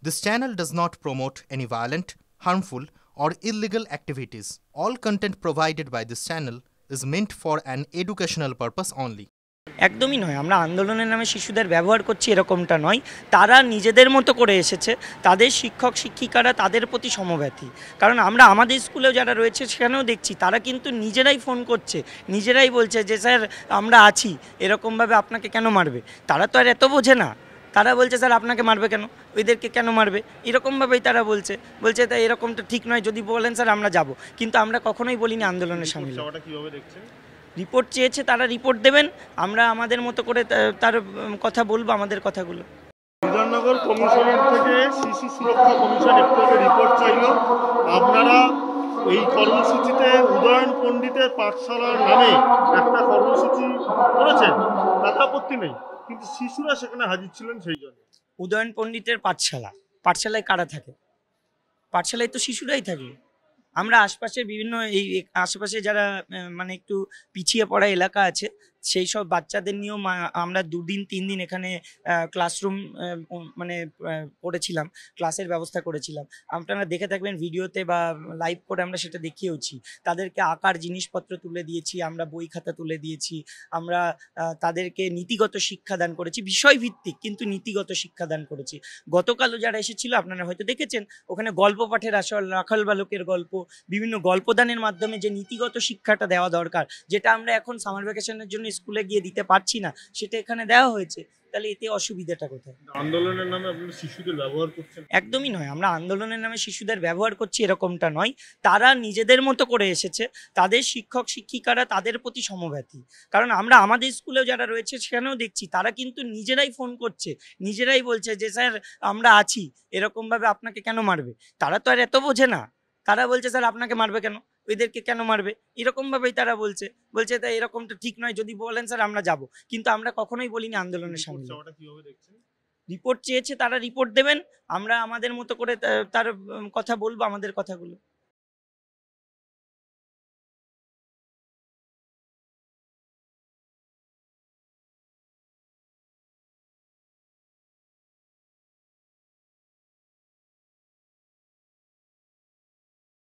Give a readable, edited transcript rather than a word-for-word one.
This channel does not promote any violent, harmful, or illegal activities. All content provided by this channel is meant for an educational purpose only. একদমই নয়। আমরা আন্দোলনের নামে শিশুদের ব্যবহার করছি এরকমটা নয়। তারা নিজেদের মতো করে এসেছে, তাদের শিক্ষক শিক্ষিকারা তাদের প্রতি সমব্যথী। কারণ আমরা আমাদের স্কুলেও যারা রয়েছে সেখানেও দেখছি তারা কিন্তু নিজেরাই ফোন করছে, নিজেরাই বলছে যে স্যার আমরা আছি, এরকমভাবে আপনাকে কেন মারবে। তারা তো আর এত বোঝে না। তারা বলছে স্যার আপনাকে মারবে কেন, ওইদেরকে কেন মারবে, এরকমভাবেই তারা বলছে তাই এরকমটা ঠিক নয়, যদি বলেন স্যার আমরা যাব, কিন্তু আমরা কখনোই বলিনি আন্দোলনের সামিল। রিপোর্ট চেয়েছে, তারা রিপোর্ট দেবেন, আমরা আমাদের মতো করে তার কথা বলবো, আমাদের কথাগুলো। বিধাননগর কমিশনের থেকে শিশু সুরক্ষা কমিশন একটু আগে রিপোর্ট চাইল। আপনারা এই কর্মসূচিতে উদয়ন পণ্ডিতের পাঠশালার নামে একটা কর্মসূচি করেছেন, তাতে আপত্তি নেই, কিন্তু শিশুরা সেখানে হাজির ছিলেন সেই জন্য। উদয়ন পণ্ডিতের পাঠশালায় কারা থাকে? পাঠশালায় তো শিশুরাই থাকে। আমরা আশপাশের বিভিন্ন এই আশেপাশে যারা মানে একটু পিছিয়ে পড়া এলাকা আছে সেই সব বাচ্চাদের নিয়েও আমরা 2 দিন 3 দিন এখানে ক্লাসরুম মানে করেছিলাম, ক্লাসের ব্যবস্থা করেছিলাম। আপনারা দেখে থাকবেন ভিডিওতে বা লাইভ করে আমরা সেটা দেখিয়েওছি। তাদেরকে আঁকার জিনিসপত্র তুলে দিয়েছি, আমরা বই খাতা তুলে দিয়েছি, আমরা তাদেরকে নীতিগত শিক্ষাদান করেছি, বিষয়ভিত্তিক কিন্তু নীতিগত শিক্ষাদান করেছি। গতকালও যারা এসেছিল আপনারা হয়তো দেখেছেন, ওখানে গল্প পাঠের আসর, রাখাল বালকের গল্প, বিভিন্ন গল্পদানের মাধ্যমে যে নীতিগত শিক্ষাটা দেওয়া দরকার, যেটা আমরা এখন সামার ভ্যাকেশনের জন্য স্কুলে গিয়ে দিতে পারছি না, সেটা এখানে দেওয়া হয়েছে। তাহলে এতে অসুবিধাটা কোথায়? আন্দোলনের নামে আপনারা শিশুদের ব্যবহার করছেন? একদমই নয়। আমরা আন্দোলনের নামে শিশুদের ব্যবহার করছি এরকমটা নয়। তারা নিজেদের মতো করে এসেছে, তাদের শিক্ষক শিক্ষিকারা তাদের প্রতি সমব্যথী। কারণ আমরা আমাদের স্কুলেও যারা রয়েছে সেখানেও দেখছি তারা কিন্তু নিজেরাই ফোন করছে, নিজেরাই বলছে যে স্যার আমরা আছি, এরকমভাবে আপনাকে কেন মারবে। তারা তো আর এত বোঝে না। তারা বলছে স্যার আপনাকে মারবে কেন, ওইদেরকে কেন মারবে, এরকমভাবেই তারা বলছে তাই এরকমটা ঠিক নয়, যদি বলেন স্যার আমরা যাব, কিন্তু আমরা কখনোই বলিনি আন্দোলনের সামিল। রিপোর্ট চেয়েছে, তারা রিপোর্ট দেবেন, আমরা আমাদের মতো করে তার কথা বলবো, আমাদের কথাগুলো।